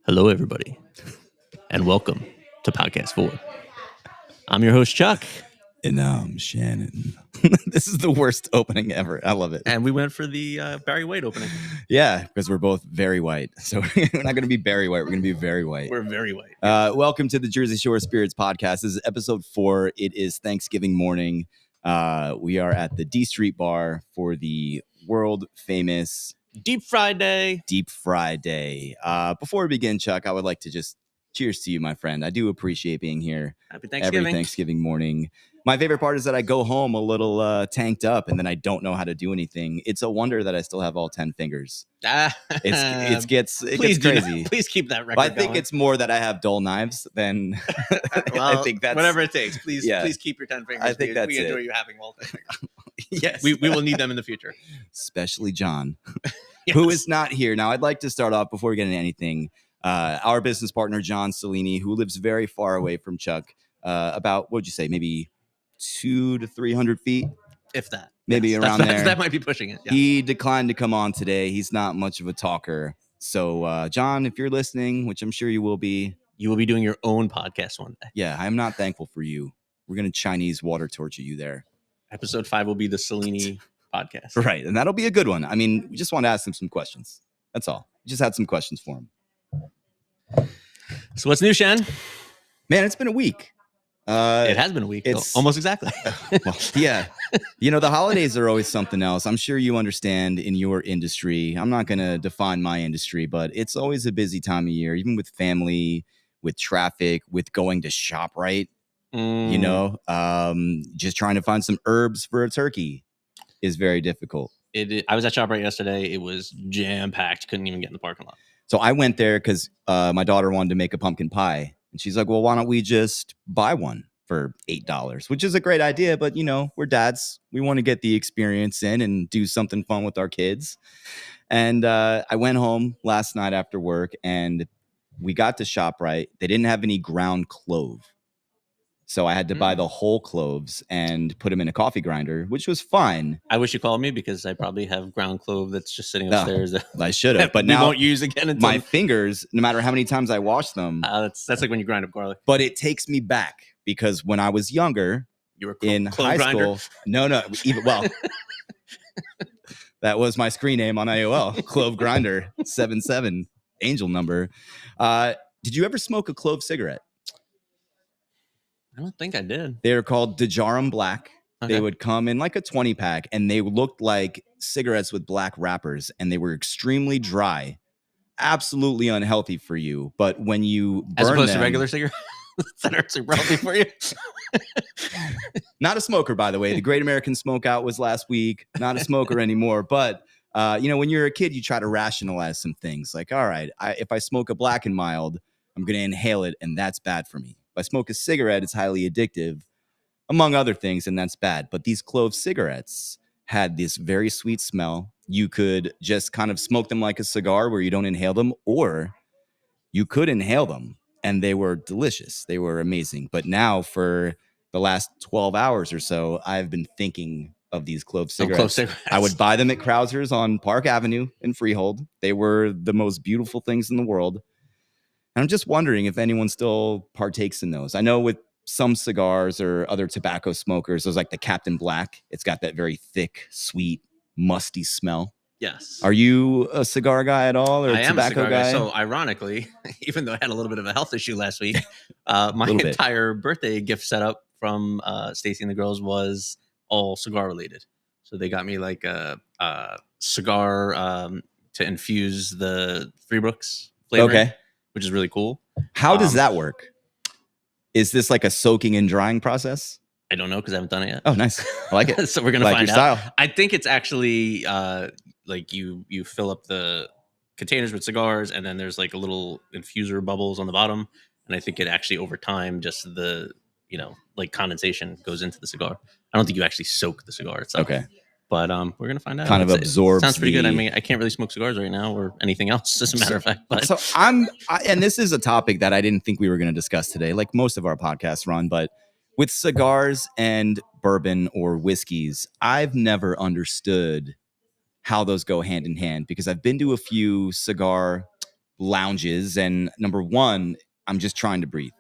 Hello, everybody, and welcome to Podcast 4. I'm your host, Chuck, And I'm Shannon. This is the worst opening ever. I love it. and we went for the Barry White opening. Yeah, because we're both very white. So we're not going to be Barry White. We're going to be very white. We're very white. Welcome to the Jersey Shore Spirits podcast. This is episode 4. It is Thanksgiving morning. We are at the D Street Bar for the world famous Deep Fried Day. Deep Fry Day. Before we begin, Chuck, I would like to just cheers to you, my friend. I do appreciate being here Happy Thanksgiving. every Thanksgiving morning. My favorite part is that I go home a little tanked up and then I don't know how to do anything. It's a wonder that I still have all 10 fingers. It gets crazy. Please keep that record I think going. it's more that I have dull knives than Well, I think that's whatever it takes. Please keep your 10 fingers. I think that's we enjoy it. you having all 10 fingers. Yes. We will need them in the future. Especially John, Yes. who is not here. Now, I'd like to start off before we get into anything. Our business partner, John Cellini, who lives very far away from Chuck, about, what would you say, maybe 200 to 300 feet? If that. Maybe Yes, around there. That might be pushing it. Yeah. He declined to come on today. He's not much of a talker. So, John, if you're listening, which I'm sure you will be. You will be doing your own podcast one day. Yeah, I'm not thankful for you. We're going to Chinese water torture you there. Episode 5 will be the Cellini podcast. Right. And that'll be a good one. I mean, we just want to ask him some questions. That's all. We just had some questions for him. So what's new, Shan? Man, it's been a week. It has been a week. it's- Almost exactly. Well, yeah. You know, the holidays are always something else. I'm sure you understand in your industry. I'm not going to define my industry, but it's always a busy time of year, even with family, with traffic, with going to ShopRite. You know, just trying to find some herbs for a turkey is very difficult. I was at ShopRite yesterday. It was jam-packed. Couldn't even get in the parking lot. So I went there because my daughter wanted to make a pumpkin pie. And she's like, well, why don't we just buy one for $8, which is a great idea. But, you know, we're dads. We want to get the experience in and do something fun with our kids. And I went home last night after work and we got to ShopRite. They didn't have any ground clove. So I had to buy the whole cloves and put them in a coffee grinder, which was fine. I wish you called me because I probably have ground clove that's just sitting upstairs. I should have, but we now won't use again until my fingers, no matter how many times I wash them, that's like when you grind up garlic. but it takes me back because when I was younger You were in clove high grinder. school, no, even well, that was my screen name on AOL, Clove Grinder 77 angel number. Did you ever smoke a clove cigarette? I don't think I did. They were called Dejarum Black. Okay. They would come in like a 20 pack and they looked like cigarettes with black wrappers and they were extremely dry, absolutely unhealthy for you. But when you burn As opposed them, to regular cigarettes that are super healthy for you. not a smoker, by the way. The Great American Smokeout was last week. Not a smoker anymore. But, you know, when you're a kid, you try to rationalize some things like, all right, if I smoke a Black and Mild, I'm going to inhale it and that's bad for me. If I smoke a cigarette, it's highly addictive, among other things, and that's bad. But these clove cigarettes had this very sweet smell. You could just kind of smoke them like a cigar where you don't inhale them, or you could inhale them, and they were delicious. They were amazing. But now for the last 12 hours or so, I've been thinking of these clove cigarettes. I would buy them at Krauser's on Park Avenue in Freehold. They were the most beautiful things in the world. And I'm just wondering if anyone still partakes in those. I know with some cigars or other tobacco smokers, there's like the Captain Black. It's got that very thick, sweet, musty smell. Yes. Are you a cigar guy at all, or I a am a tobacco cigar guy? So ironically, even though I had a little bit of a health issue last week, my Little bit. entire birthday gift setup from Stacy and the girls was all cigar related. So they got me like a cigar to infuse the Free Brooks flavor, Okay. which is really cool. How does that work? Is this like a soaking and drying process? I don't know because I haven't done it yet. Oh, nice. I like it. So we're gonna Like find your out. style. I think it's actually like you fill up the containers with cigars, and then there's like a little infuser bubbles on the bottom, and I think it actually over time just the like condensation goes into the cigar. I don't think you actually soak the cigar itself. Okay. But we're gonna find out. Kind of It absorbs sounds pretty good. I the- mean, I can't really smoke cigars right now or anything else, as a matter of fact. But So and this is a topic that I didn't think we were going to discuss today, like most of our podcasts run, but with cigars and bourbon or whiskeys, I've never understood how those go hand in hand because I've been to a few cigar lounges, and number one, I'm just trying to breathe.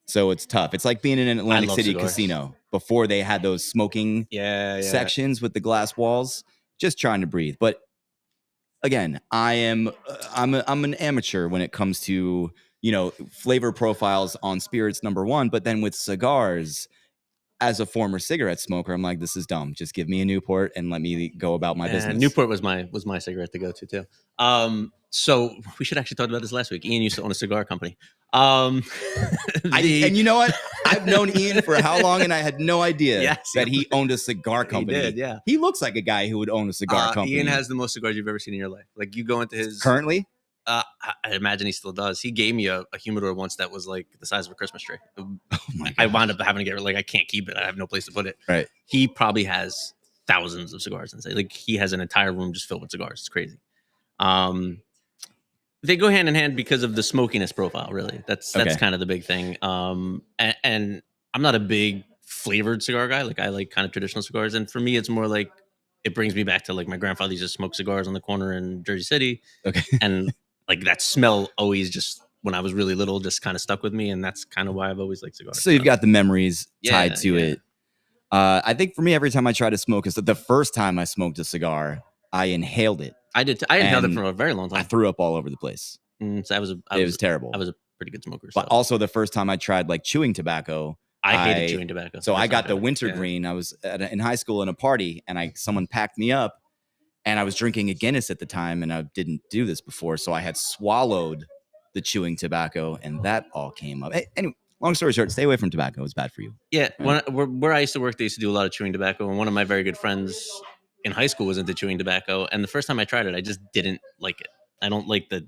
So it's tough. It's like being in an Atlantic City cigars. casino before they had those smoking sections with the glass walls. Just trying to breathe. But again, I'm an amateur when it comes to, you know, flavor profiles on spirits, number one. But then with cigars, as a former cigarette smoker, I'm like, this is dumb. Just give me a Newport and let me go about my business. Newport was my cigarette to go to too. So we should actually talk about this last week. Ian used to own a cigar company. And you know what? I've known Ian for how long, and I had no idea that he owned a cigar company. He did, yeah. He looks like a guy who would own a cigar company. Ian has the most cigars you've ever seen in your life. Like, you go into his currently. I imagine he still does. He gave me a humidor once that was like the size of a Christmas tree. Oh my! I wound up having to get I can't keep it. I have no place to put it. Right. He probably has thousands of cigars inside. Like, he has an entire room just filled with cigars. It's crazy. They go hand in hand because of the smokiness profile. Really, that's kind of the big thing. And I'm not a big flavored cigar guy. Like, I like kind of traditional cigars, and for me, it's more like it brings me back to like my grandfather used to smoke cigars on the corner in Jersey City. Okay. And like that smell always just when I was really little just kind of stuck with me, and that's kind of why I've always liked cigars. So you've got the memories tied to it. I think for me, every time I try to smoke, is that the first time I smoked a cigar, I inhaled it. I did. I inhaled it for a very long time. I threw up all over the place. So it was terrible. I was a pretty good smoker. But also the first time I tried like chewing tobacco, I hated chewing tobacco. So I got the wintergreen. I was in high school in a party, and someone packed me up, and I was drinking a Guinness at the time, and I didn't do this before, so I had swallowed the chewing tobacco, and that all came up. Anyway, long story short, stay away from tobacco. It's bad for you. Yeah. Right? Where I used to work, they used to do a lot of chewing tobacco, and one of my very good friends in high school was into chewing tobacco, and the first time I tried it, I just didn't like it. I don't like the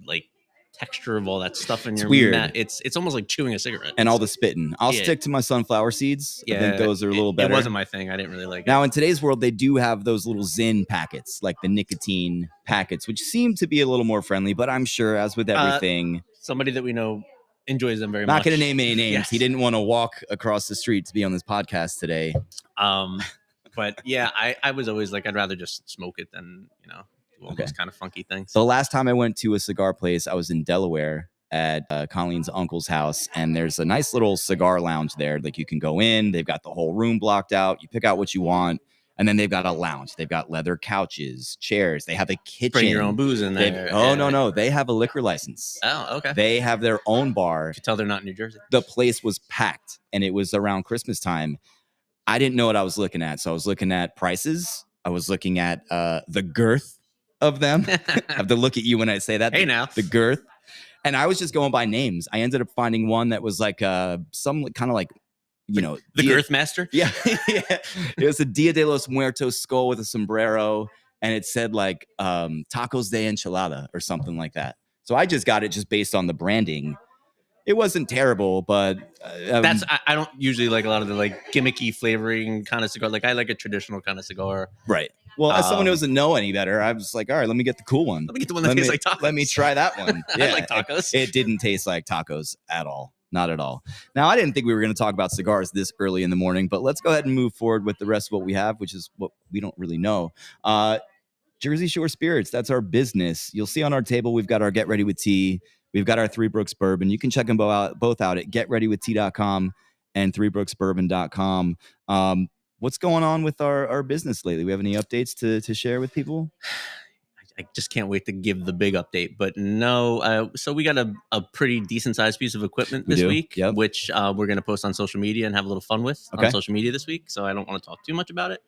texture of all that stuff in your weird. It's almost like chewing a cigarette. And all the spitting. I'll stick to my sunflower seeds. I think those are a little better. It wasn't my thing. I didn't really like it. Now, in today's world, they do have those little Zyn packets, like the nicotine packets, which seem to be a little more friendly, but I'm sure, as with everything, somebody that we know enjoys them very much. Not going to name any names. Yes. He didn't want to walk across the street to be on this podcast today. But yeah, I was always like, I'd rather just smoke it than, do all those kind of funky things. So last time I went to a cigar place, I was in Delaware at Colleen's uncle's house, and there's a nice little cigar lounge there. Like, you can go in, they've got the whole room blocked out. You pick out what you want, and then they've got a lounge. They've got leather couches, chairs. They have a kitchen. Bring your own booze in there. No. They have a liquor license. Oh, okay. They have their own bar. You can tell they're not in New Jersey. The place was packed, and it was around Christmas time. I didn't know what I was looking at, so I was looking at prices. I was looking at the girth of them. I have to look at you when I say that. Hey, now. The girth. And I was just going by names. I ended up finding one that was like some kind of like, the girth master? Yeah. It was a Dia de los Muertos skull with a sombrero. And it said like tacos de enchilada or something like that. So I just got it just based on the branding. It wasn't terrible, but I don't usually like a lot of the like gimmicky flavoring kind of cigar. Like, I like a traditional kind of cigar. Right. Well, as someone who doesn't know any better, I was like, all right, let me get the cool one. Let me get the one that tastes like tacos. Let me try that one. Yeah, I like tacos. It didn't taste like tacos at all. Not at all. Now, I didn't think we were going to talk about cigars this early in the morning, but let's go ahead and move forward with the rest of what we have, which is what we don't really know. Jersey Shore Spirits, that's our business. You'll see on our table, we've got our Get Ready with Tea. We've got our Three Brooks Bourbon. You can check them both out at getreadywithtea.com and threebrooksbourbon.com. What's going on with our business lately? We have any updates to share with people? I just can't wait to give the big update. But no, so we got a pretty decent sized piece of equipment this week, which we're going to post on social media and have a little fun with on social media this week. So I don't want to talk too much about it.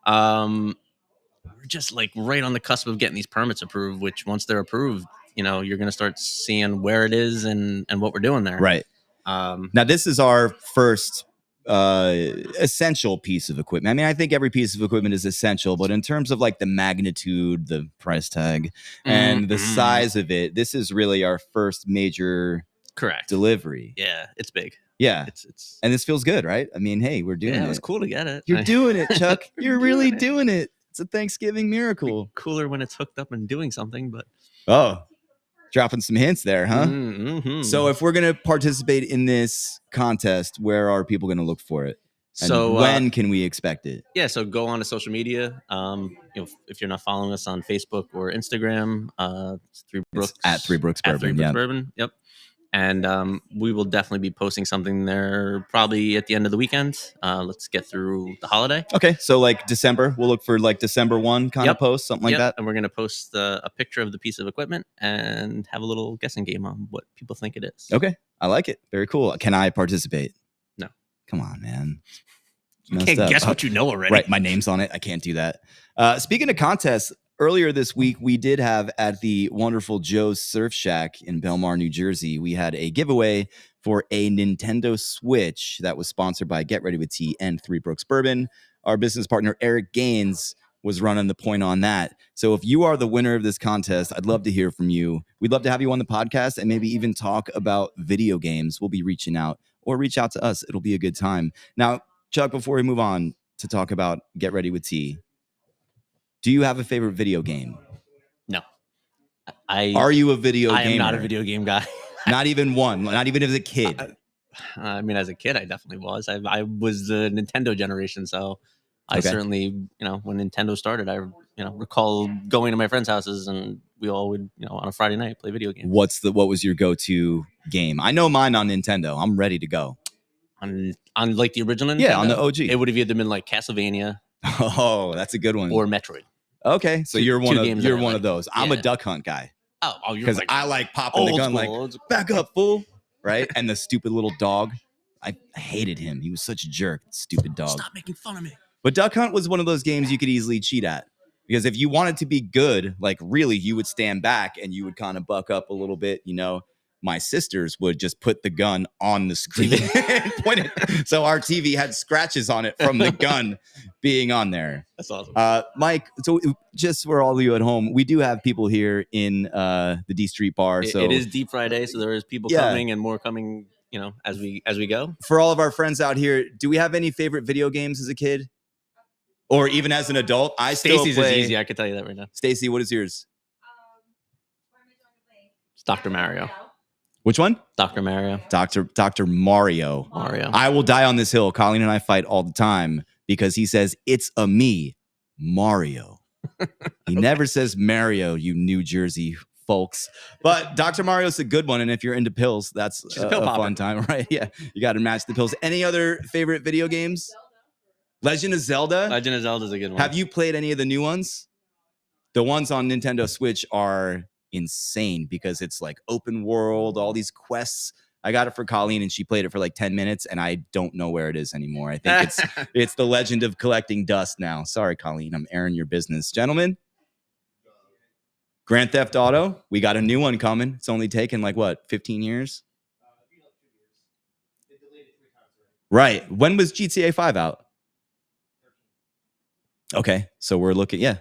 We're just like right on the cusp of getting these permits approved, which once they're approved, you're going to start seeing where it is and what we're doing there. Right. Now, this is our first essential piece of equipment. I mean, I think every piece of equipment is essential, but in terms of like the magnitude, the price tag, and the size of it, this is really our first major delivery. Yeah, it's big. Yeah, it's and this feels good, right? I mean, hey, we're doing it. Yeah, it was cool to get it. You're doing it, Chuck. You're really doing it. It's a Thanksgiving miracle. Cooler when it's hooked up and doing something, but dropping some hints there, huh? Mm-hmm. So if we're going to participate in this contest, where are people going to look for it? And So when can we expect it? yeah, so go on to social media. If you're not following us on Facebook or Instagram, it's Three It's at Three Brooks Brooks at Three Bourbon. Brooks Yeah. Bourbon. Yep. And we will definitely be posting something there probably at the end of the weekend. Let's get through the holiday. Okay, so like December, we'll look for like December 1 kind of Yep. post, something like Yep. that. And we're gonna post a picture of the piece of equipment and have a little guessing game on what people think it is. Okay, I like it. Very cool. Can I participate? No. Come on, man. You can't guess what you know already. Right, my name's on it. I can't do that. Speaking of contests, earlier this week we did have at the wonderful Joe's Surf Shack in Belmar, New Jersey, we had a giveaway for a Nintendo Switch that was sponsored by Get Ready with Tea and Three Brooks Bourbon. Our business partner Eric Gaines was running the point on that. So if you are the winner of this contest, I'd love to hear from you. We'd love to have you on the podcast and maybe even talk about video games. We'll be reaching out, or reach out to us. It'll be a good time. Now, Chuck, before we move on to talk about Get Ready with Tea, do you have a favorite video game? No. Are you a video gamer? I am not a video game guy. Not even one. Not even as a kid. I mean, as a kid, I definitely was. I was the Nintendo generation, so I certainly, when Nintendo started, I recall going to my friends' houses and we all would, on a Friday night play video games. What was your go-to game? I know mine on Nintendo. I'm ready to go. On like the original Nintendo? Yeah, on the OG. It would have either been like Castlevania. Oh, that's a good one. Or Metroid. Okay, so you're one of those. I'm a Duck Hunt guy. Oh, because I like popping the gun, like back up, fool, right? And the stupid little dog, I hated him. He was such a jerk, stupid dog. Stop making fun of me. But Duck Hunt was one of those games you could easily cheat at, because if you wanted to be good, like really, you would stand back and you would kind of buck up a little bit. My sisters would just put the gun on the screen and point it. So our TV had scratches on it from the gun being on there. That's awesome. Mike, so just for all of you at home, we do have people here in the D Street Bar. So it is Deep Friday, so there is people coming and more coming, as we go. For all of our friends out here, do we have any favorite video games as a kid? Or even as an adult? Stacy's is easy, I can tell you that right now. Stacy, what is yours? It's Dr. Mario. Which one? Dr. Mario. Dr. Mario. I will die on this hill. Colleen and I fight all the time because he says, it's a me, Mario. He never says Mario, you New Jersey folks. But Dr. Mario's a good one. And if you're into pills, that's a fun time, right? Yeah, you got to match the pills. Any other favorite video games? Legend of Zelda? Legend of Zelda is a good one. Have you played any of the new ones? The ones on Nintendo Switch are insane because it's like open world, all these quests. I got it for Colleen and she played it for like 10 minutes and I don't know where it is anymore. I think it's the Legend of Collecting Dust now. Sorry, Colleen, I'm airing your business. Gentlemen, Grand Theft Auto, we got a new one coming. It's only taken like what, 15 years? Right. When was GTA 5 out? Okay, so we're looking, yeah.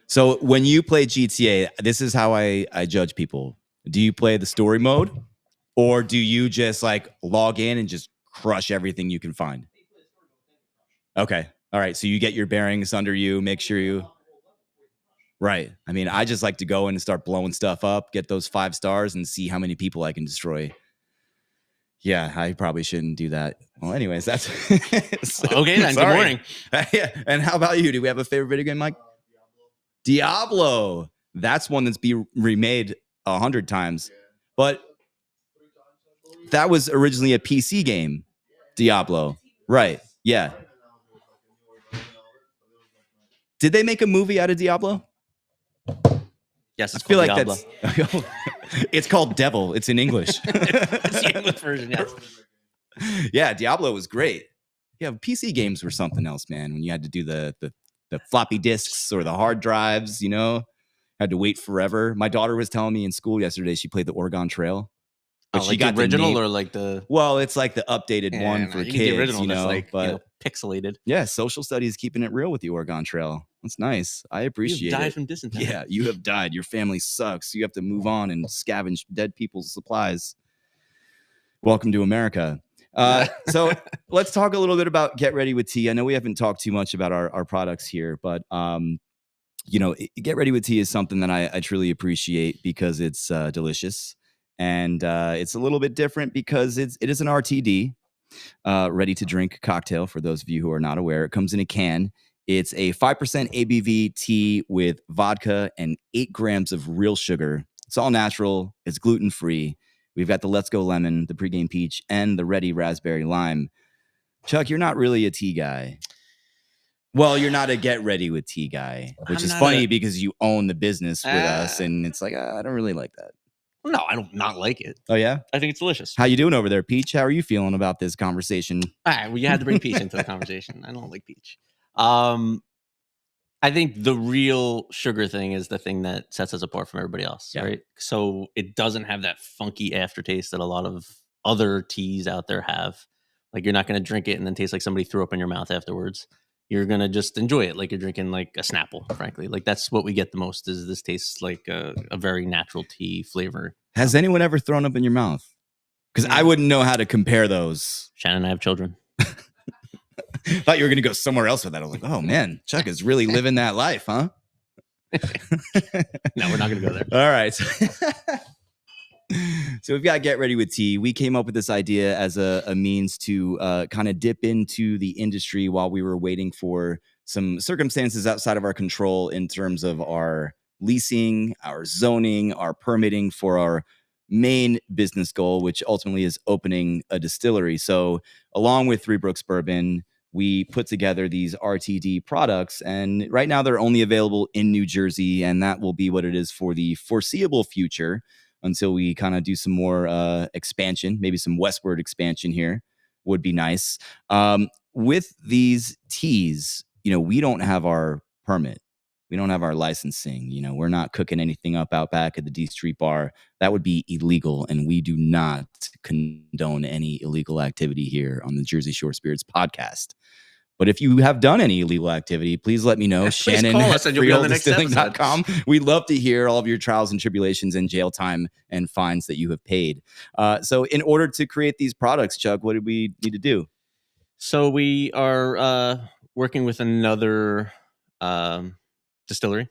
So when you play GTA, this is how I judge people. Do you play the story mode, or do you just like log in and just crush everything you can find? Okay, all right. So you get your bearings under you, make sure you. Right. I mean, I just like to go in and start blowing stuff up, get those 5 stars, and see how many people I can destroy. Yeah, I probably shouldn't do that. Well, anyways, that's okay. Then good morning. Yeah. And how about you? Do we have a favorite video game, Mike? Diablo. That's one that's been remade 100 times, but that was originally a PC game. Diablo, right? Yeah. Did they make a movie out of Diablo? Yes, I feel like Diablo. That's. It's called Devil. It's in English. It's the English version. Yes. Yeah, Diablo was great. Yeah, PC games were something else, man. When you had to do the floppy disks or the hard drives, had to wait forever. My daughter was telling me in school yesterday she played the Oregon Trail. But she got the original or like the. Well, it's like the updated one for kids, the original, but pixelated. Yeah, social studies keeping it real with the Oregon Trail. That's nice. I appreciate it. You died from dysentery. Yeah, you have died. Your family sucks. You have to move on and scavenge dead people's supplies. Welcome to America. So let's talk a little bit about Get Ready with Tea. I know we haven't talked too much about our products here, but Get Ready with Tea is something that I truly appreciate because it's delicious And it's a little bit different because it is an RTD, ready to drink cocktail. For those of you who are not aware, it comes in a can. It's a 5% ABV tea with vodka and 8 grams of real sugar. It's all natural. It's gluten free. We've got the Let's Go Lemon, the Pregame Peach, and the Ready Raspberry Lime. Chuck, you're not really a tea guy. Well, you're not a get ready with tea guy, which is funny because you own the business with us, and it's like, I don't really like that. No, I don't not like it. Oh, yeah? I think it's delicious. How you doing over there, Peach? How are you feeling about this conversation? All right, well, you had to bring Peach into the conversation. I don't like Peach. I think the real sugar thing is the thing that sets us apart from everybody else, right? So it doesn't have that funky aftertaste that a lot of other teas out there have. Like, you're not going to drink it and then taste like somebody threw up in your mouth afterwards. You're going to just enjoy it like you're drinking like a Snapple, frankly. Like, that's what we get the most, is this tastes like a very natural tea flavor. Has anyone ever thrown up in your mouth? Because I wouldn't know how to compare those. Shannon and I have children. Thought you were going to go somewhere else with that. I was like, oh, man, Chuck is really living that life, huh? No, we're not going to go there. All right. So we've got Get Ready with Tea. We came up with this idea as a means to kind of dip into the industry while we were waiting for some circumstances outside of our control in terms of our leasing, our zoning, our permitting for our main business goal, which ultimately is opening a distillery. So along with Three Brooks Bourbon, we put together these RTD products, and right now they're only available in New Jersey, and that will be what it is for the foreseeable future until we kind of do some more expansion, maybe some westward expansion here would be nice. With these teas, we don't have our permit. We don't have our licensing. We're not cooking anything up out back at the D Street Bar. That would be illegal, and we do not condone any illegal activity here on the Jersey Shore Spirits podcast. But if you have done any illegal activity, please let me know. Shannon at freeholdistilling.com. We'd love to hear all of your trials and tribulations and jail time and fines that you have paid. So in order to create these products, Chuck, what did we need to do? So we are working with another distillery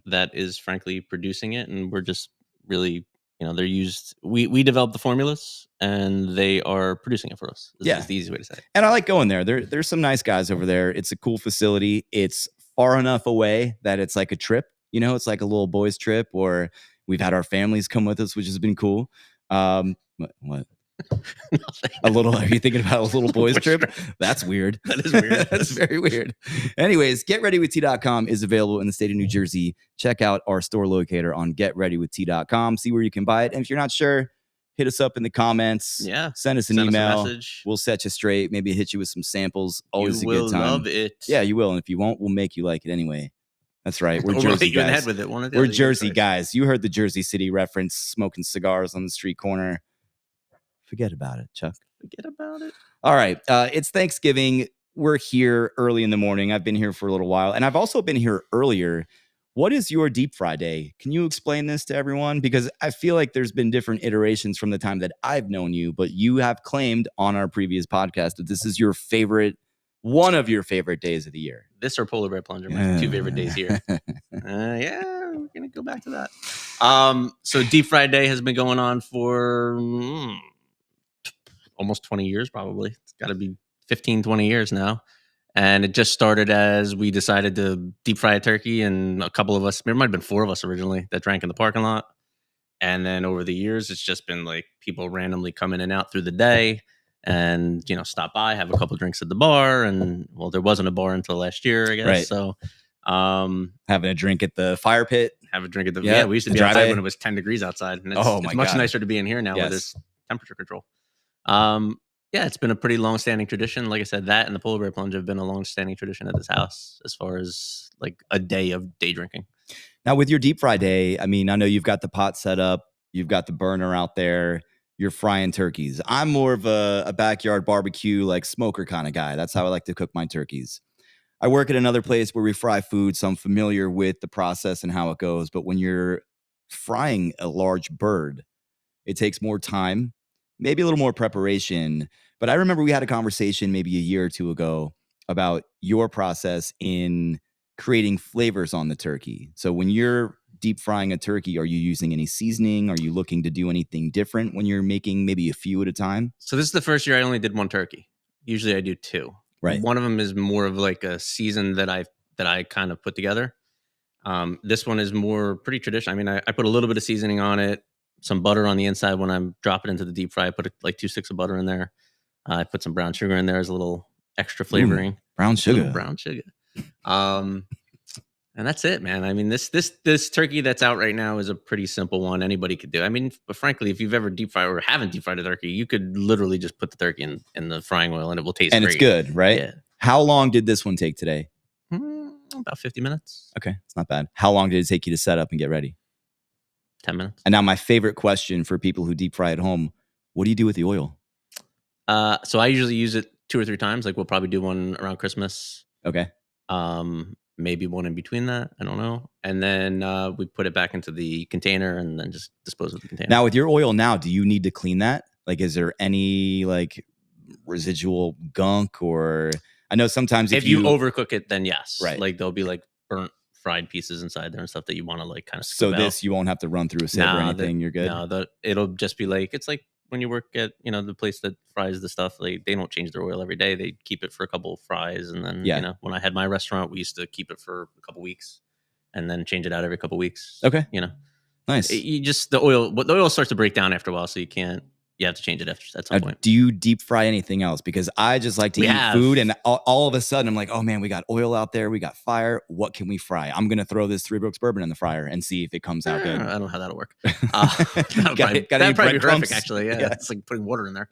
that is frankly producing it. And we're just really, they're used. We developed the formulas and they are producing it for us. Is the easy way to say it. And I like going there. There's some nice guys over there. It's a cool facility. It's far enough away that it's like a trip. It's like a little boys trip, or we've had our families come with us, which has been cool. What? A little, are you thinking about a little boys trip? That's weird. That is weird. That's very weird. Anyways, GetReadyWithT.com is available in the state of New Jersey. Check out our store locator on GetReadyWithT.com. See where you can buy it. And if you're not sure, hit us up in the comments. Yeah. Send us an email. We'll set you straight. Maybe hit you with some samples. Always a good time. You will love it. Yeah, you will. And if you won't, we'll make you like it anyway. That's right. We're Jersey guys. In the head with it. We're Jersey guys. You heard the Jersey City reference, smoking cigars on the street corner. Forget about it, Chuck. Forget about it. All right. It's Thanksgiving. We're here early in the morning. I've been here for a little while, and I've also been here earlier. What is your deep fry day? Can you explain this to everyone? Because I feel like there's been different iterations from the time that I've known you, but you have claimed on our previous podcast that this is your favorite, one of your favorite days of the year. This or Polar Bear Plunger, my two favorite days here. Yeah, we're going to go back to that. So deep fry day has been going on for almost 20 years, probably. It's got to be 15, 20 years now. And it just started as we decided to deep fry a turkey, and a couple of us, there might have been 4 of us originally that drank in the parking lot. And then over the years, it's just been like people randomly come in and out through the day and, stop by, have a couple drinks at the bar. And there wasn't a bar until last year, I guess. Right. So having a drink at the fire pit. Have a drink at the we used to be outside when it was 10 degrees outside. And it's much nicer to be in here now where there's temperature control. It's been a pretty long-standing tradition. Like I said, that and the Polar Bear Plunge have been a long-standing tradition at this house as far as like a day of day drinking. Now, with your deep fry day, I mean, I know you've got the pot set up, you've got the burner out there, you're frying turkeys. I'm more of a backyard barbecue, like smoker kind of guy. That's how I like to cook my turkeys. I work at another place where we fry food, so I'm familiar with the process and how it goes. But when you're frying a large bird, it takes more time, maybe a little more preparation. But I remember we had a conversation maybe a year or two ago about your process in creating flavors on the turkey. So when you're deep frying a turkey, are you using any seasoning? Are you looking to do anything different when you're making maybe a few at a time? So this is the first year I only did one turkey. Usually I do two. Right. One of them is more of like a season that I kind of put together. This one is more pretty traditional. I mean, I put a little bit of seasoning on it, some butter on the inside when I'm dropping it into the deep fry. I put like 2 sticks of butter in there. I put some brown sugar in there as a little extra flavoring. Brown sugar. Brown sugar. And that's it, man. I mean, this turkey that's out right now is a pretty simple one. Anybody could do. I mean, but frankly, if you've ever deep fried or haven't deep fried a turkey, you could literally just put the turkey in the frying oil and it will taste and great. It's good, right? Yeah. How long did this one take today? About 50 minutes. Okay, it's not bad. How long did it take you to set up and get ready? 10 minutes. And now my favorite question for people who deep fry at home, what do you do with the oil? So I usually use it 2 or 3 times. Like we'll probably do one around Christmas. Okay. Maybe one in between that. I don't know. And then we put it back into the container and then just dispose of the container. Now with your oil now, do you need to clean that? Like, is there any like residual gunk or I know sometimes if you overcook it, then yes. Right. Like there'll be like burnt fried pieces inside there and stuff that you want to like kind of so this out. You won't have to run through a sieve or anything. You're good. No, it'll just be like it's like when you work at the place that fries the stuff. Like they don't change their oil every day. They keep it for a couple of fries, and then when I had my restaurant, we used to keep it for a couple weeks, and then change it out every couple weeks. Okay, nice. The oil starts to break down after a while, so you have to change it at some point. Do you deep fry anything else? Because I just like to eat food, and all of a sudden I'm like, oh man, we got oil out there, we got fire. What can we fry? I'm gonna throw this Three Brooks bourbon in the fryer and see if it comes out good. I don't know how that'll work. That'd probably be horrific, actually. Yeah, it's like putting water in there.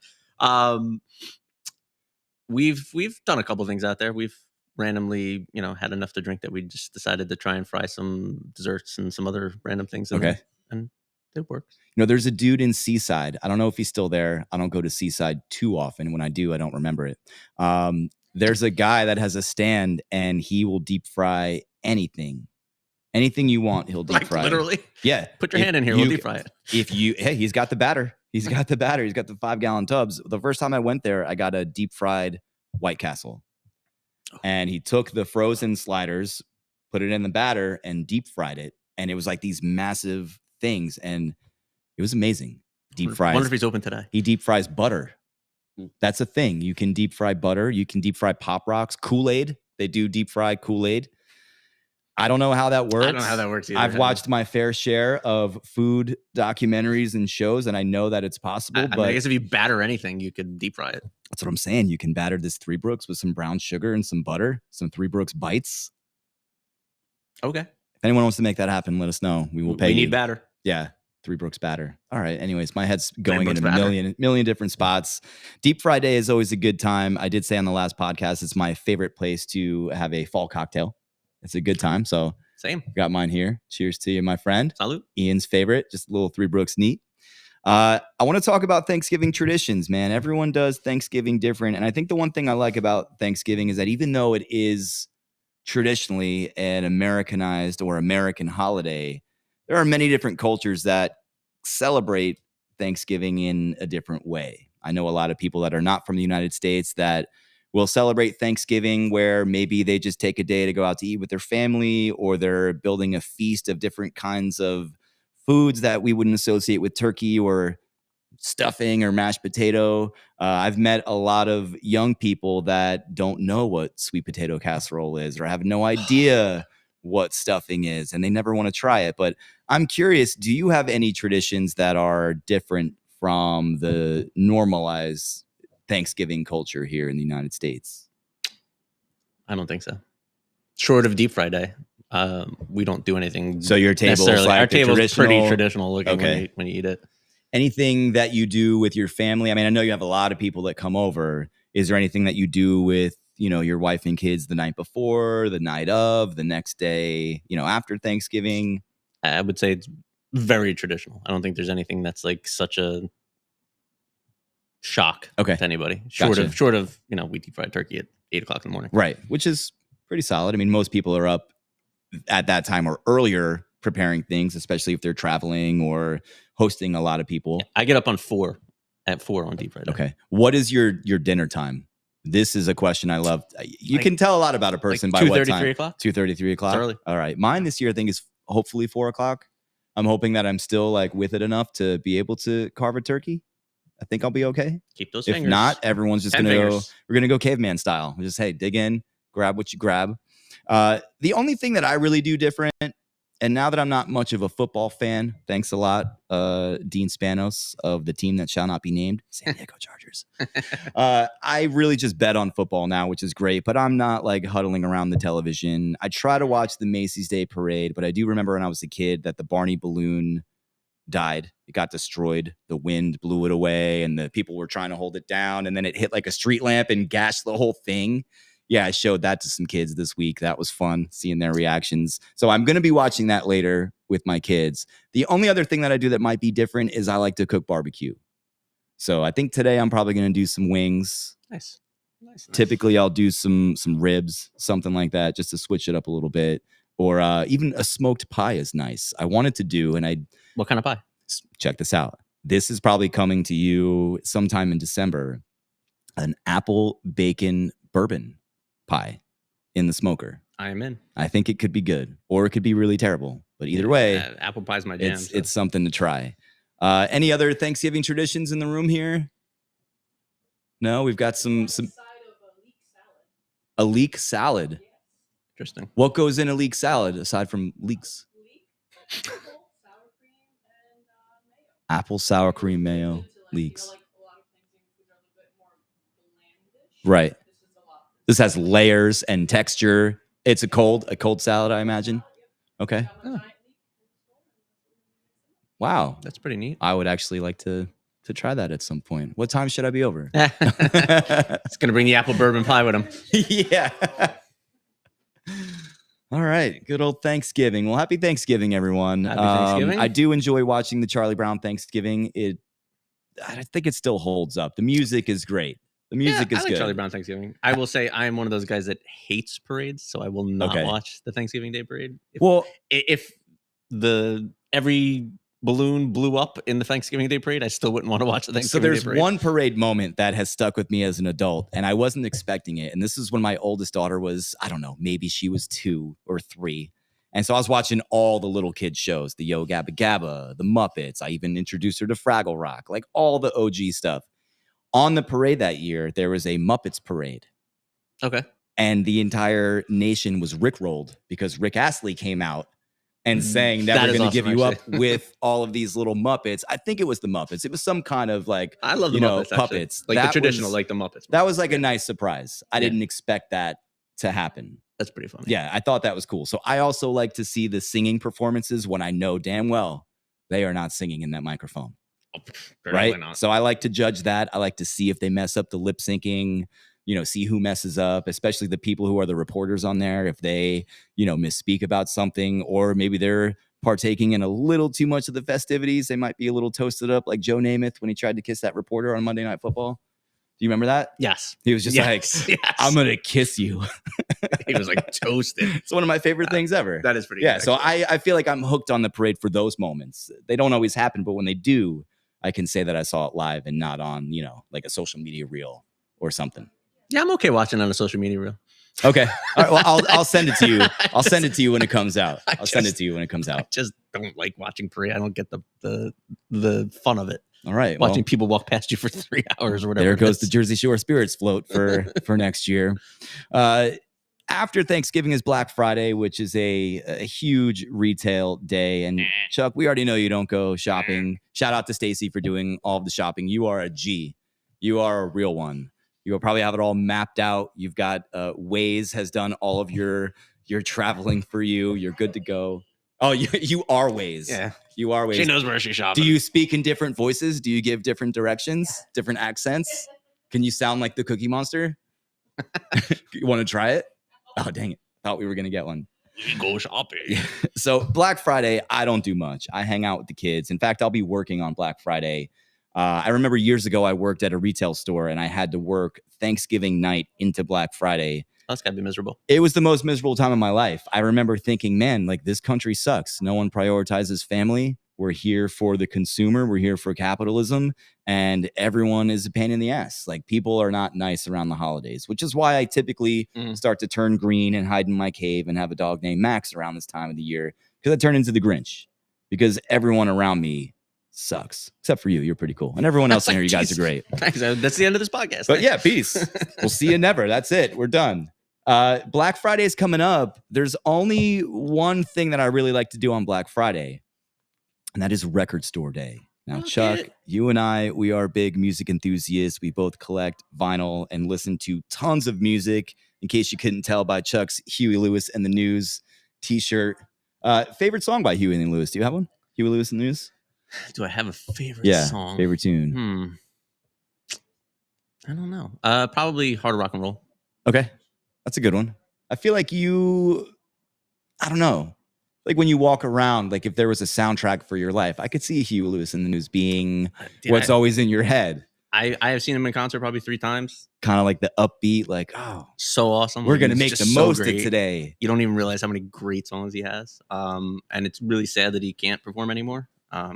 We've done a couple things out there. We've randomly, had enough to drink that we just decided to try and fry some desserts and some other random things in there. And it works. There's a dude in Seaside. I don't know if he's still there. I don't go to Seaside too often. When I do, I don't remember it. There's a guy that has a stand and he will deep fry anything. Anything you want, he'll deep fry. Literally? Yeah. Put your hand in here, we'll deep fry it. He's got the batter. He's got the 5-gallon tubs. The first time I went there, I got a deep fried White Castle. And he took the frozen sliders, put it in the batter, and deep fried it. And it was like these massive things. And it was amazing. Deep fries. I wonder if he's open today. He deep fries butter. That's a thing. You can deep fry butter. You can deep fry Pop Rocks. Kool-Aid. They do deep fry Kool-Aid. I don't know how that works. I don't know how that works either. I've watched my fair share of food documentaries and shows, and I know that it's possible. But I guess if you batter anything, you could deep fry it. That's what I'm saying. You can batter this Three Brooks with some brown sugar and some butter, some Three Brooks bites. Okay. If anyone wants to make that happen, let us know. We will pay you. We need batter. Yeah. Three Brooks batter. All right. Anyways, my head's going in a million different spots. Deep Fry Day is always a good time. I did say on the last podcast, it's my favorite place to have a fall cocktail. It's a good time. So same. Got mine here. Cheers to you, my friend. Salute. Ian's favorite. Just a little Three Brooks neat. I want to talk about Thanksgiving traditions, man. Everyone does Thanksgiving different. And I think the one thing I like about Thanksgiving is that even though it is traditionally an Americanized or American holiday, there are many different cultures that celebrate Thanksgiving in a different way. I know a lot of people that are not from the United States that will celebrate Thanksgiving where maybe they just take a day to go out to eat with their family, or they're building a feast of different kinds of foods that we wouldn't associate with turkey or stuffing or mashed potato. I've met a lot of young people that don't know what sweet potato casserole is or have no idea what stuffing is, and they never want to try it. But I'm curious, do you have any traditions that are different from the normalized Thanksgiving culture here in the United States? I don't think so. Short of Deep Fry Day, we don't do anything. So your table is like our table's pretty traditional looking when you eat it. Anything that you do with your family? I mean, I know you have a lot of people that come over. Is there anything that you do with, your wife and kids the night before, the night of, the next day, after Thanksgiving? I would say it's very traditional. I don't think there's anything that's like such a shock to anybody. Short of we deep fried turkey at 8:00 in the morning. Right. Which is pretty solid. I mean, most people are up at that time or earlier preparing things, especially if they're traveling or hosting a lot of people. I get up at 4 on deep fried day. Okay. What is your dinner time? This is a question I love. You can tell a lot about a person by what time. 3 o'clock. 2:30, 3 o'clock. It's early. All right. Mine this year, I think, is hopefully 4:00. I'm hoping that I'm still like with it enough to be able to carve a turkey. I think I'll be okay. Keep those If fingers. not, everyone's just 10 gonna fingers. go. We're gonna go caveman style. Just hey, dig in, grab what you grab. The only thing that I really do different, and now that I'm not much of a football fan, thanks a lot, Dean Spanos of the team that shall not be named, San Diego Chargers. I really just bet on football now, which is great, but I'm not like huddling around the television. I try to watch the Macy's Day Parade, but I do remember when I was a kid that the Barney balloon died. It got destroyed. The wind blew it away, and the people were trying to hold it down, and then it hit like a street lamp and gashed the whole thing. Yeah, I showed that to some kids this week. That was fun seeing their reactions. So I'm going to be watching that later with my kids. The only other thing that I do that might be different is I like to cook barbecue. So I think today I'm probably going to do some wings. Nice. Nice. Typically, I'll do some ribs, something like that, just to switch it up a little bit. Or even a smoked pie is nice. I wanted to do, and I What kind of pie? check this out. This is probably coming to you sometime in December. An apple bacon bourbon pie in the smoker. I am in. I think it could be good, or it could be really terrible. But either way, apple pie's my jam. It's something to try. Any other Thanksgiving traditions in the room here? No, we've got some a leek salad. Interesting. What goes in a leek salad aside from leeks? Apple sour cream mayo, leeks. Right. This has layers and texture. It's a cold salad, I imagine. Okay. Oh. Wow. That's pretty neat. I would actually like to try that at some point. What time should I be over? It's going to bring the apple bourbon pie with him. Yeah. All right. Good old Thanksgiving. Well, happy Thanksgiving, everyone. Happy Thanksgiving. I do enjoy watching the Charlie Brown Thanksgiving. I think it still holds up. The music is great. The music is I like good. Charlie Brown Thanksgiving. I will say I am one of those guys that hates parades, so I will not watch the Thanksgiving Day Parade. If every balloon blew up in the Thanksgiving Day Parade, I still wouldn't want to watch the Thanksgiving Day Parade. So there's one parade moment that has stuck with me as an adult, and I wasn't expecting it. And this is when my oldest daughter was, I don't know, maybe she was 2 or 3. And so I was watching all the little kid shows, the Yo Gabba Gabba, the Muppets. I even introduced her to Fraggle Rock, like all the OG stuff. On the parade that year, there was a Muppets parade. Okay. And the entire nation was rickrolled because Rick Astley came out and saying, never going to give you up with all of these little Muppets. I think it was the Muppets. It was some kind of like, I love the Muppets, puppets. Like the traditional, like the Muppets. That was like a nice surprise. I didn't expect that to happen. That's pretty funny. Yeah, I thought that was cool. So I also like to see the singing performances when I know damn well they are not singing in that microphone. Right? Not. So I like to judge that. I like to see if they mess up the lip syncing, see who messes up, especially the people who are the reporters on there. If they, misspeak about something, or maybe they're partaking in a little too much of the festivities. They might be a little toasted up, like Joe Namath when he tried to kiss that reporter on Monday Night Football. Do you remember that? Yes. He was just I'm going to kiss you. He was like toasted. It's one of my favorite things ever. That is pretty good. Good, so I feel like I'm hooked on the parade for those moments. They don't always happen, but when they do, I can say that I saw it live and not on, like a social media reel or something. Yeah, I'm okay watching on a social media reel. Okay. All right, well, I'll send it to you. I'll send it to you when it comes out. I'll send it to you when it comes out. I just don't like watching parade. I don't get the fun of it. All right. Watching people walk past you for 3 hours or whatever. There goes the Jersey Shore Spirits float for next year. After Thanksgiving is Black Friday, which is a huge retail day. And Chuck, we already know you don't go shopping. Shout out to Stacy for doing all of the shopping. You are a G. You are a real one. You will probably have it all mapped out. You've got Waze has done all of your traveling for you. You're good to go. Oh, you are Waze. Yeah. You are Waze. She knows where she's shopping. Do you speak in different voices? Do you give different directions, different accents? Can you sound like the Cookie Monster? You want to try it? Oh, dang it. Thought we were going to get one. You go shopping. So Black Friday, I don't do much. I hang out with the kids. In fact, I'll be working on Black Friday. I remember years ago, I worked at a retail store and I had to work Thanksgiving night into Black Friday. That's got to be miserable. It was the most miserable time of my life. I remember thinking, man, like this country sucks. No one prioritizes family We're here for the consumer. We're here for capitalism, and everyone is a pain in the ass. Like, people are not nice around the holidays, which is why I typically start to turn green and hide in my cave and have a dog named Max around this time of the year, because I turn into the Grinch, because everyone around me sucks, except for you. You're pretty cool, and everyone else in here, you guys are great. Thanks. That's the end of this podcast. But yeah, peace. We'll see you never. That's it. We're done. Black Friday is coming up. There's only one thing that I really like to do on Black Friday, and that is Record Store Day. Now, Chuck, you and I, we are big music enthusiasts. We both collect vinyl and listen to tons of music, in case you couldn't tell by Chuck's Huey Lewis and the News t-shirt. Favorite song by Huey and the Lewis? Do you have one? Huey Lewis and the News? Do I have a favorite song? Favorite tune? I don't know. Probably Hard Rock and Roll. Okay. That's a good one. I feel like I don't know. Like, when you walk around, like, if there was a soundtrack for your life, I could see Huey Lewis and the News being what's always in your head. I have seen him in concert probably 3 times. Kind of like the upbeat, like, oh, so awesome. We're going to make the most of today. You don't even realize how many great songs he has. And it's really sad that he can't perform anymore. I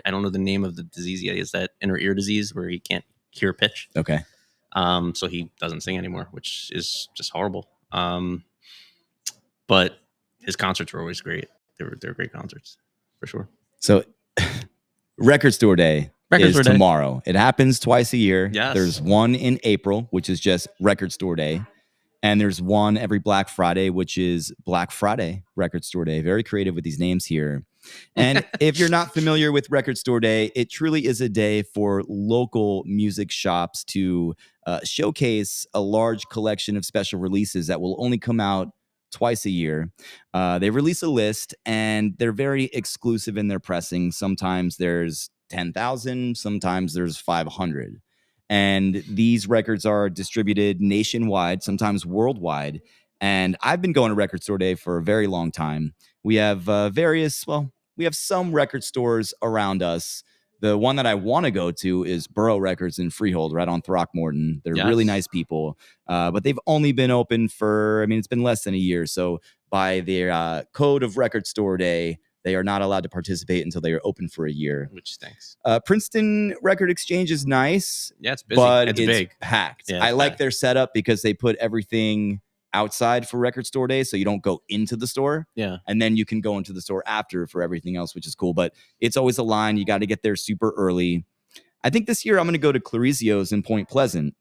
don't know the name of the disease yet. Is that inner ear disease where he can't hear pitch? Okay. So he doesn't sing anymore, which is just horrible. But his concerts were always great. They're great concerts, for sure. So Record Store Day is tomorrow. It happens twice a year. Yes. There's one in April, which is just Record Store Day. And there's one every Black Friday, which is Black Friday Record Store Day. Very creative with these names here. And if you're not familiar with Record Store Day, it truly is a day for local music shops to showcase a large collection of special releases that will only come out twice a year. They release a list, and they're very exclusive in their pressing. Sometimes there's 10,000, sometimes there's 500. And these records are distributed nationwide, sometimes worldwide. And I've been going to Record Store Day for a very long time. We have we have some record stores around us. The one that I want to go to is Burrow Records in Freehold, right on Throckmorton. They're really nice people, but they've only been open for, it's been less than a year. So by their code of Record Store Day, they are not allowed to participate until they are open for a year. Which stinks. Princeton Record Exchange is nice. Yeah, it's busy. But it's it's big. packed. Yeah, I like their setup because they put everything outside for Record Store Day, so you don't go into the store. Yeah. And then you can go into the store after for everything else, which is cool. But it's always a line. You got to get there super early. I think this year I'm going to go to Clarizio's in Point Pleasant.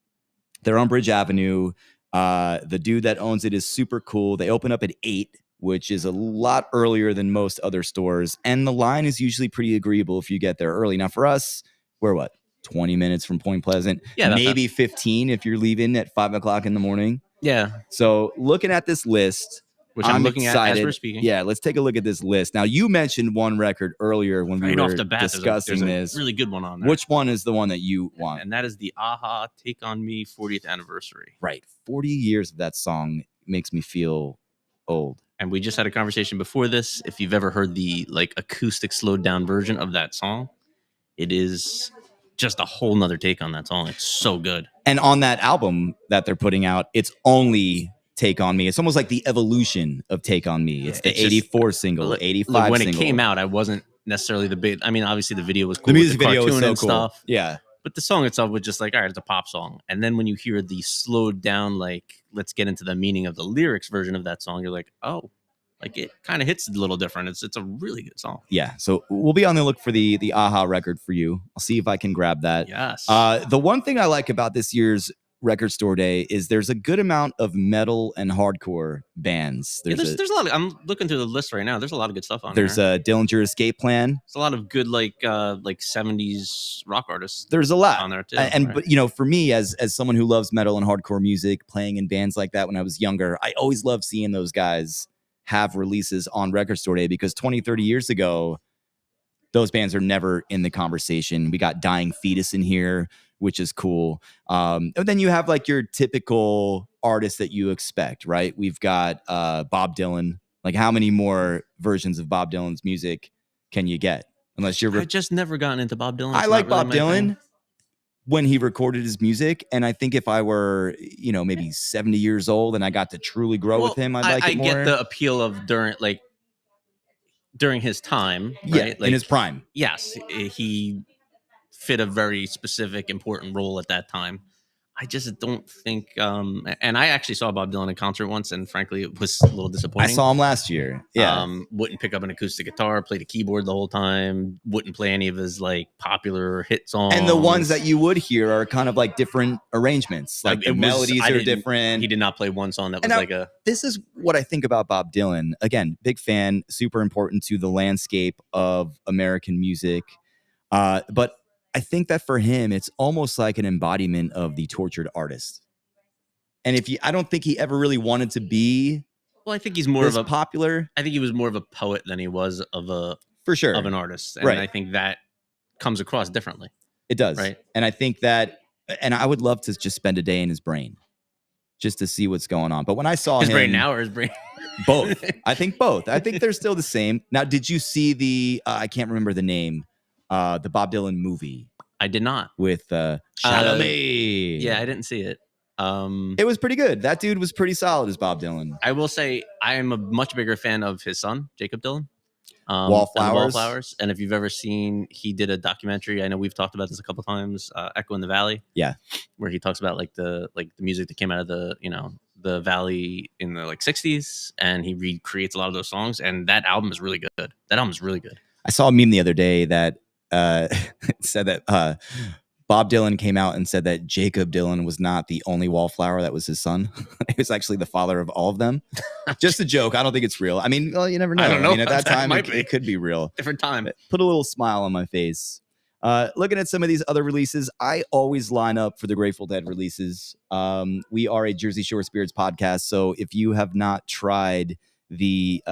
They're on Bridge Avenue. The dude that owns it is super cool. They open up at 8, which is a lot earlier than most other stores. And the line is usually pretty agreeable if you get there early. Now, for us, we're 20 minutes from Point Pleasant? Yeah, maybe 15 if you're leaving at 5 o'clock in the morning. Yeah. So looking at this list, which I'm looking excited. At as we're speaking. Yeah, let's take a look at this list. Now, you mentioned one record earlier when we were off the bat, discussing there's a really good one on there. Which one is the one that you want? And that is the Aha Take On Me 40th anniversary. Right. 40 years of that song makes me feel old. And we just had a conversation before this. If you've ever heard the acoustic slowed down version of that song, it is just a whole nother take on that song. It's so good. And on that album that they're putting out, it's only Take On Me. It's almost like the evolution of Take On Me. It's the 84 single, 85 when single. It came out, I wasn't necessarily the big. Obviously the video was cool. The music video was so and cool. Stuff. Yeah. But the song itself was just all right, it's a pop song. And then when you hear the slowed down, let's get into the meaning of the lyrics version of that song, you're like, oh, it kind of hits a little different. It's a really good song. Yeah. So we'll be on the look for the Aha record for you. I'll see if I can grab that. Yes. The one thing I like about this year's Record Store Day is there's a good amount of metal and hardcore bands. There's a lot. I'm looking through the list right now. There's a lot of good stuff on There's there. Dillinger Escape Plan. There's a lot of good 70s rock artists. There's a lot on there too. And right? But for me as someone who loves metal and hardcore music, playing in bands like that when I was younger, I always loved seeing those guys have releases on Record Store Day, because 20, 30 years ago, those bands are never in the conversation. We got Dying Fetus in here, which is cool. And then you have your typical artists that you expect, right? We've got Bob Dylan. How many more versions of Bob Dylan's music can you get? Unless you're... I just never gotten into Bob Dylan. I like Bob Dylan when he recorded his music. And I think if I were, maybe 70 years old and I got to truly grow with him, I'd like it more. I get the appeal of during during his time, Yeah, right? in Like, his prime. yes, he fit a very specific, important role at that time. I just don't think. And I actually saw Bob Dylan in concert once, and frankly, it was a little I disappointing. saw him last year. Yeah. Wouldn't pick up an acoustic guitar, play the keyboard the whole time. Wouldn't play any of his like popular hit songs. And the ones that you would hear are kind of like different arrangements. Like the melodies are different. He did not play one song that was now, like a. This is what I think about Bob Dylan. Again, big fan, super important to the landscape of American music. But I think that for him, it's almost like an embodiment of the tortured artist. And I don't think he ever really wanted to be. Well, I think he's more of a popular. I think he was more of a poet than he was for sure of an artist, and right. I think that comes across differently. It does, right? And I think that, and I would love to just spend a day in his brain, just to see what's going on. But when I saw his him, brain now or his brain, both. I think both. I think they're still the same. Now, did you see the? I can't remember the name. The Bob Dylan movie. I did not. With Chalamet. Yeah, I didn't see it. It was pretty good. That dude was pretty solid as Bob Dylan. I will say I am a much bigger fan of his son, Jacob Dylan. Wallflowers. And if you've ever seen, he did a documentary. I know we've talked about this a couple times. Echo in the Valley. Yeah, where he talks about like the music that came out of the Valley in the like 60s, and he recreates a lot of those songs. And that album is really good. I saw a meme the other day that said that Bob Dylan came out and said that Jacob Dylan was not the only wallflower that was his son. He was actually the father of all of them. Just a joke. I don't think it's real. I mean, well, you never know. I don't know. At that time, it could be real. Different time. Put a little smile on my face. Looking at some of these other releases, I always line up for the Grateful Dead releases. We are a Jersey Shore Spirits podcast, so if you have not tried the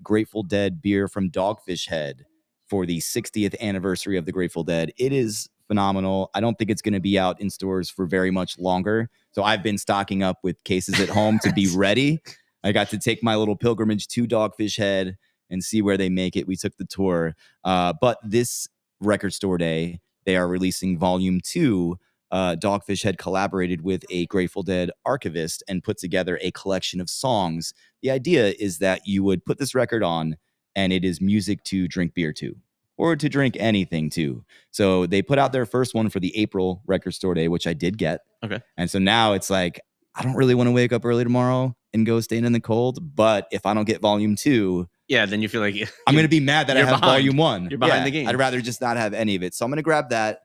Grateful Dead beer from Dogfish Head for the 60th anniversary of the Grateful Dead, it is phenomenal. I don't think it's going to be out in stores for very much longer. So I've been stocking up with cases at home to be ready. I got to take my little pilgrimage to Dogfish Head and see where they make it. We took the tour. But this record store day, they are releasing volume 2. Dogfish Head collaborated with a Grateful Dead archivist and put together a collection of songs. The idea is that you would put this record on and it is music to drink beer to, or to drink anything to. So they put out their first one for the April record store day, which I did get. Okay. And so now it's like, I don't really want to wake up early tomorrow and go stand in the cold. But if I don't get volume 2, yeah, then you feel like I'm going to be mad that I have volume 1. You're behind the game. I'd rather just not have any of it. So I'm going to grab that.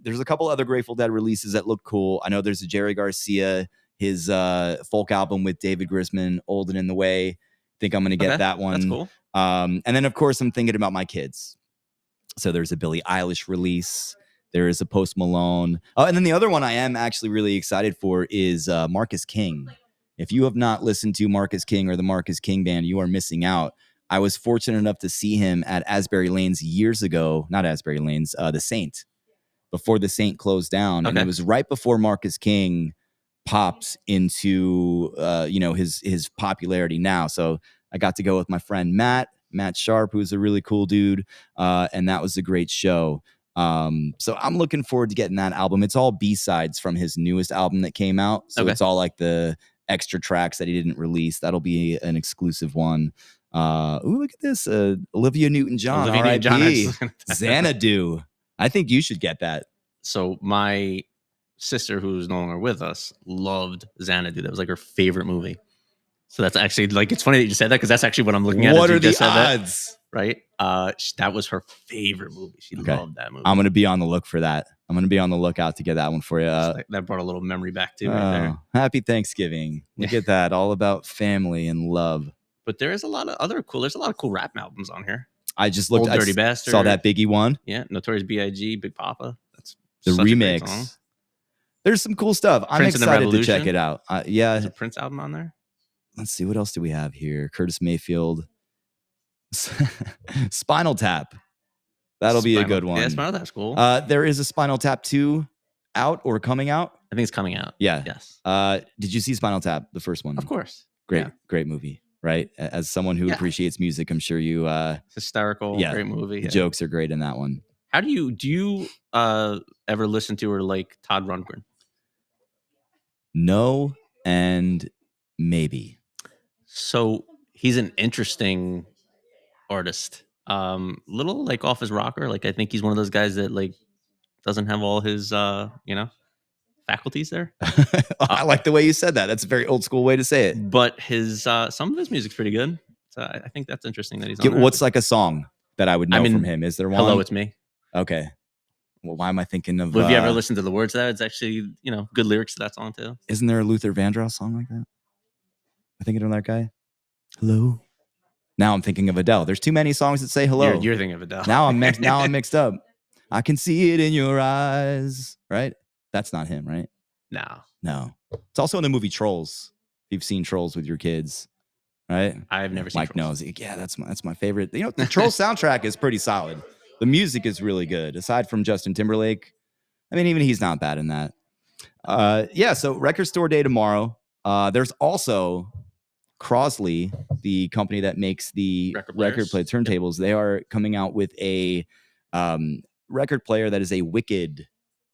There's a couple other Grateful Dead releases that look cool. I know there's a Jerry Garcia, his folk album with David Grisman, Old and in the Way. Think I'm going to get that one. That's cool. And then, of course, I'm thinking about my kids. So there's a Billie Eilish release. There is a Post Malone. Oh, and then the other one I am actually really excited for is Marcus King. If you have not listened to Marcus King or the Marcus King Band, you are missing out. I was fortunate enough to see him at Asbury Lanes years ago. Not Asbury Lanes, the Saint. Before the Saint closed down. Okay. And it was right before Marcus King popped into his popularity now. So I got to go with my friend Matt Sharp, who's a really cool dude. And that was a great show. So I'm looking forward to getting that album. It's all B-sides from his newest album that came out. So It's all like the extra tracks that he didn't release. That'll be an exclusive one. Look at this. Olivia Newton-John, R.I.P. Xanadu. I think you should get that. So my sister, who's no longer with us, loved Xanadu. That was like her favorite movie. So that's actually like, it's funny that you just said that, because that's actually what I'm looking at. What are the odds? Right? That was her favorite movie. She loved that movie. I'm going to be on the look for that. I'm going to be on the lookout to get that one for you. That brought a little memory back too, right there. Happy Thanksgiving. Look at that. All about family and love. But there's a lot of cool rap albums on here. I just looked. Old Dirty Bastard. Saw that Biggie one. Yeah, Notorious B.I.G., Big Papa. That's the remix. There's some cool stuff. I'm excited to check it out. There's a Prince album on there. Let's see, what else do we have here? Curtis Mayfield. Spinal Tap. That'll be a good one. Yeah, Spinal Tap's cool. There is a Spinal Tap 2 out or coming out. I think it's coming out. Yeah. Yes. Did you see Spinal Tap, the first one? Of course. Great movie. Right? As someone who appreciates music, I'm sure you it's hysterical, great movie. The jokes are great in that one. How do you ever listen to or like Todd Rundgren? No, and maybe. So he's an interesting artist. Little like off his rocker. Like I think he's one of those guys that like doesn't have all his faculties there. I like the way you said that. That's a very old school way to say it. But his some of his music's pretty good. So I think that's interesting that he's on there. What's like a song that I would know from him? Is there one? Hello, It's Me. Okay. Well, why am I thinking of? Well, have you ever listened to the words of that? It's actually, good lyrics to that song too. Isn't there a Luther Vandross song like that? Am I thinking of that guy? Hello. Now I'm thinking of Adele. There's too many songs that say hello. You're thinking of Adele. Now I'm mixed up. I can see it in your eyes. Right? That's not him, right? No. It's also in the movie Trolls. If you've seen Trolls with your kids, right? I've never seen Mike Trolls. knows. Yeah, that's my favorite. The Trolls soundtrack is pretty solid. The music is really good. Aside from Justin Timberlake, I mean, even he's not bad in that. So Record Store Day tomorrow. There's also Crosley, the company that makes the record player turntables. They are coming out with a record player that is a Wicked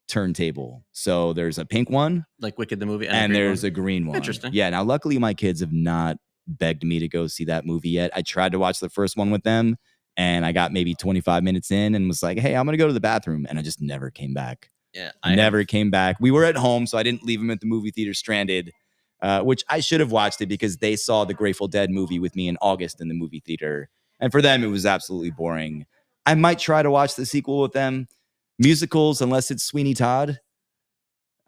turntable. So there's a pink one, like Wicked the movie, and there's a green one. Interesting. Yeah. Now, luckily, my kids have not begged me to go see that movie yet. I tried to watch the first one with them, and I got maybe 25 minutes in and was like, "Hey, I'm gonna go to the bathroom," and I just never came back. Yeah, never came back. We were at home, so I didn't leave them at the movie theater stranded. Which I should have watched it because they saw the Grateful Dead movie with me in August in the movie theater. And for them, it was absolutely boring. I might try to watch the sequel with them. Musicals, unless it's Sweeney Todd,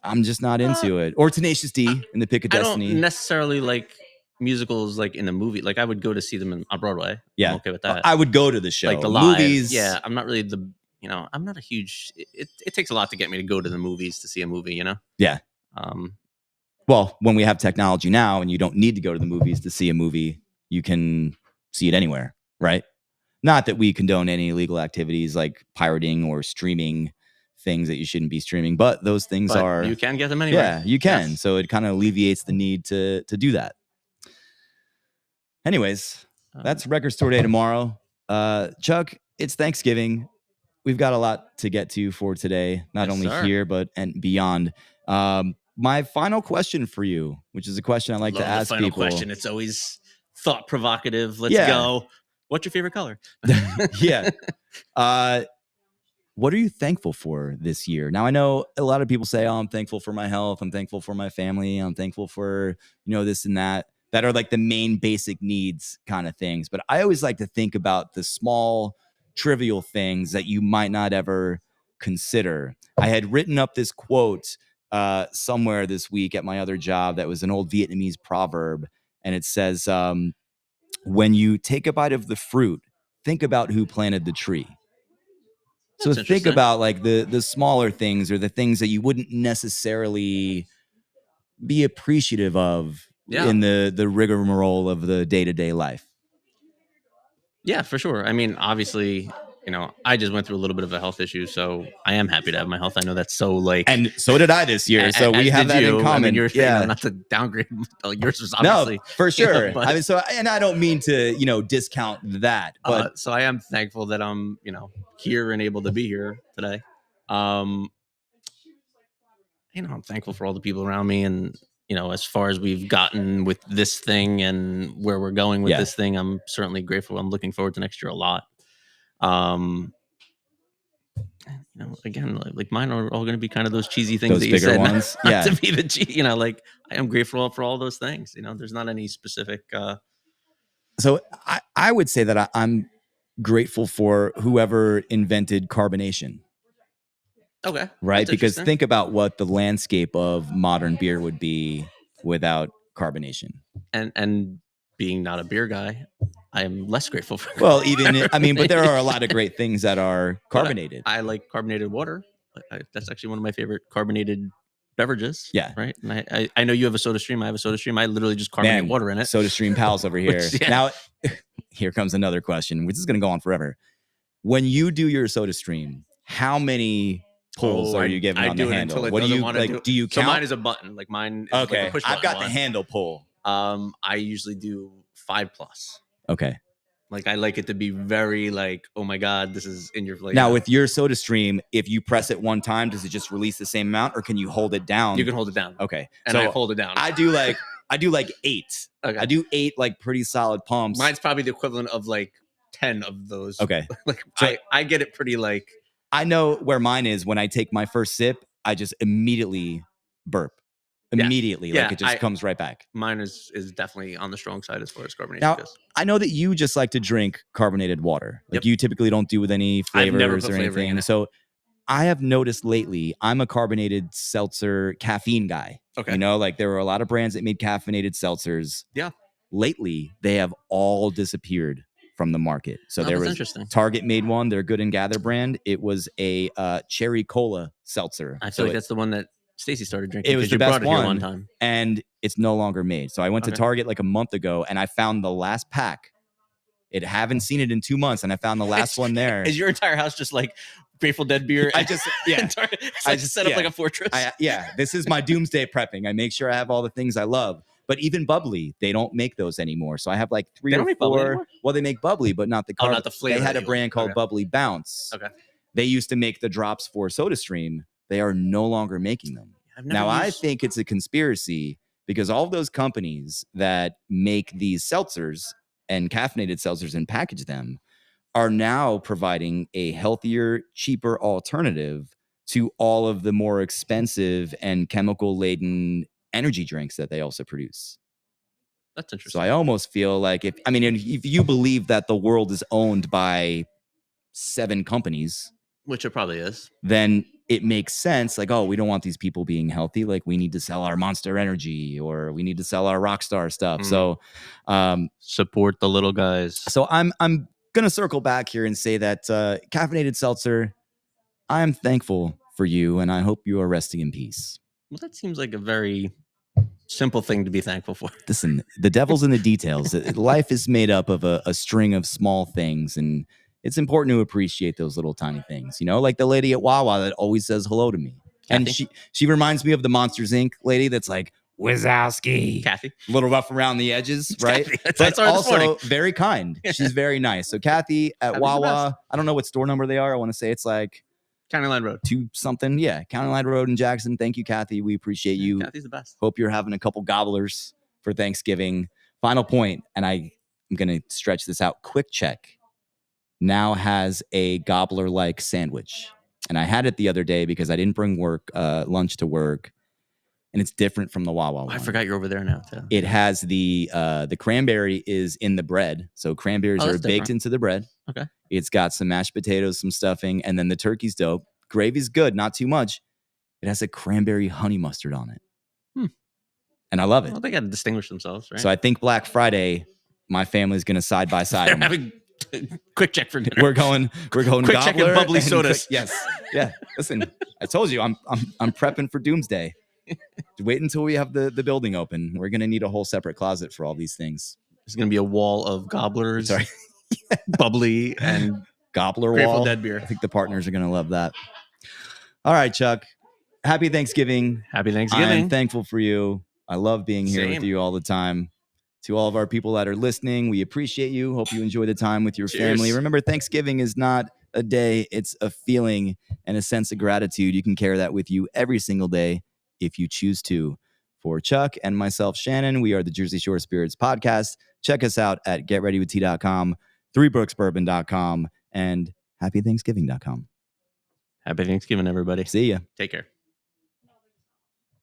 I'm just not into it. Or Tenacious D in the Pick of Destiny. I don't necessarily like musicals like in a movie. Like I would go to see them on Broadway. Yeah. I'm okay with that. I would go to the show. Like the movies. Yeah, I'm not really I'm not a huge, it takes a lot to get me to go to the movies to see a movie, Yeah. Well, when we have technology now and you don't need to go to the movies to see a movie, you can see it anywhere, right? Not that we condone any illegal activities like pirating or streaming things that you shouldn't be streaming, but those things are... You can get them anywhere. Yeah, you can. Yes. So it kind of alleviates the need to do that. Anyways, that's Record Store Day tomorrow. Chuck, it's Thanksgiving. We've got a lot to get to for today, not only here, but and beyond. My final question for you, which is a question I like to ask final people. Question. It's always thought provocative. Let's go. What's your favorite color? Yeah. What are you thankful for this year? Now, I know a lot of people say, "Oh, I'm thankful for my health. I'm thankful for my family. I'm thankful for, this and that." That are like the main basic needs kind of things. But I always like to think about the small, trivial things that you might not ever consider. I had written up this quote somewhere this week at my other job that was an old Vietnamese proverb, and it says, when you take a bite of the fruit, think about who planted the tree. So think about like the smaller things or the things that you wouldn't necessarily be appreciative of in the rigmarole of the day-to-day life. Yeah, for sure. I mean, obviously, I just went through a little bit of a health issue, so I am happy to have my health. I know that's so like, and so did I this year. So we have that in common. I mean, not to downgrade yours was obviously for sure. But, I mean, and I don't mean to discount that, but so I am thankful that I'm here and able to be here today. I'm thankful for all the people around me, and as far as we've gotten with this thing and where we're going with this thing, I'm certainly grateful. I'm looking forward to next year a lot. Again, like mine are all going to be kind of those cheesy things those that you bigger said, ones. Not to be the like I am grateful for all those things. There's not any specific. So I would say that I'm grateful for whoever invented carbonation. Okay. Right? Because think about what the landscape of modern beer would be without carbonation. And being not a beer guy, I am less grateful for. Well, but there are a lot of great things that are carbonated. I like carbonated water. That's actually one of my favorite carbonated beverages. Yeah. Right. And I know you have a Soda Stream. I have a Soda Stream. I literally just carbonate water in it. Soda Stream pals over here. Now, here comes another question, which is going to go on forever. When you do your Soda Stream, how many pulls are you giving on the handle? What do you like? Do you count? So mine is a button. Like mine is okay. Like a push I've got one. The handle pull. I usually do 5+. Okay. Like I like it to be very like, oh my God, this is in your flavor. Now with your Soda Stream, if you press it one time, does it just release the same amount, or can you hold it down? You can hold it down. Okay. And I hold it down. I do like 8. Okay. I do 8 like pretty solid pumps. Mine's probably the equivalent of like 10 of those. Okay. Like So- I get it pretty like. I know where mine is. When I take my first sip, I just immediately burp. Immediately. Like Yeah, it just comes right back. Mine is definitely on the strong side as far as carbonation Now, goes. I know that you just like to drink carbonated water. Like Yep. you typically don't do with any I've never flavors put or flavoring in anything. it. So I have noticed lately, I'm a carbonated seltzer caffeine guy. Okay. You know, like there were a lot of brands that made caffeinated seltzers. Yeah. Lately, they have all disappeared from the market. So there that's was interesting. Target made one, their Good and Gather brand. It was a cherry cola seltzer. I feel like that's the one that Stacy started drinking. It was because the you best brought it here one, one time. and it's no longer made. So I went to Okay. Target like a month ago, and I found the last pack. It haven't seen it in 2 months, and I found the last one there. Is your entire house just like Grateful Dead beer? I just yeah. it's like set up like a fortress. This is my doomsday prepping. I make sure I have all the things I love. But even bubbly, they don't make those anymore. So I have like 3 They or don't make bubbly 4. anymore? Well, they make bubbly, but not the carb. not the flavor They had that a you brand like. called Okay. Bubbly Bounce. Okay. They used to make the drops for SodaStream. They are no longer making them. Now, I think it's a conspiracy because all of those companies that make these seltzers and caffeinated seltzers and package them are now providing a healthier, cheaper alternative to all of the more expensive and chemical-laden energy drinks that they also produce. That's interesting. So I almost feel like if you believe that the world is owned by 7 companies, which it probably is, then it makes sense. Like, oh, we don't want these people being healthy. Like, we need to sell our Monster Energy or we need to sell our Rockstar stuff. So, support the little guys. So I'm gonna circle back here and say that caffeinated seltzer, I am thankful for you, and I hope you are resting in peace. Well, that seems like a very simple thing to be thankful for. Listen, the devil's in the details. Life is made up of a string of small things, and it's important to appreciate those little tiny things. You know, like the lady at Wawa that always says hello to me. And she reminds me of the Monsters Inc. lady that's like, Wazowski. Kathy. A little rough around the edges, right? But also very kind. She's very nice. So Kathy at Kathy's Wawa, I don't know what store number they are. I want to say it's like County Line Road. 2 something. Yeah, County Line Road in Jackson. Thank you, Kathy. We appreciate you. Kathy's the best. Hope you're having a couple gobblers for Thanksgiving. Final point, and I'm going to stretch this out. Quick Check now has a gobbler-like sandwich. And I had it the other day because I didn't bring lunch to work. And it's different from the Wawa one. I forgot you're over there now, too. It has the cranberry is in the bread. So cranberries are baked into the bread. Okay. It's got some mashed potatoes, some stuffing, and then the turkey's dope. Gravy's good, not too much. It has a cranberry honey mustard on it. And I love it. Well, they got to distinguish themselves, right? So I think Black Friday, my family's going to side by side. They're having Quick Check for dinner. We're going Quick Check and bubbly sodas. Yes. Yeah. Listen, I told you I'm prepping for doomsday. Wait until we have the building open. We're going to need a whole separate closet for all these things. There's going to be a wall of gobblers, Sorry. bubbly, and gobbler Grateful wall. Dead beer. I think the partners are going to love that. All right, Chuck. Happy Thanksgiving. Happy Thanksgiving. I'm thankful for you. I love being here with you all the time. To all of our people that are listening, we appreciate you. Hope you enjoy the time with your family. Remember, Thanksgiving is not a day. It's a feeling and a sense of gratitude. You can carry that with you every single day if you choose to. For Chuck and myself, Shannon, we are the Jersey Shore Spirits Podcast. Check us out at getreadywitht.com, threebrooksbourbon.com, and happythanksgiving.com. Happy Thanksgiving, everybody. See ya. Take care.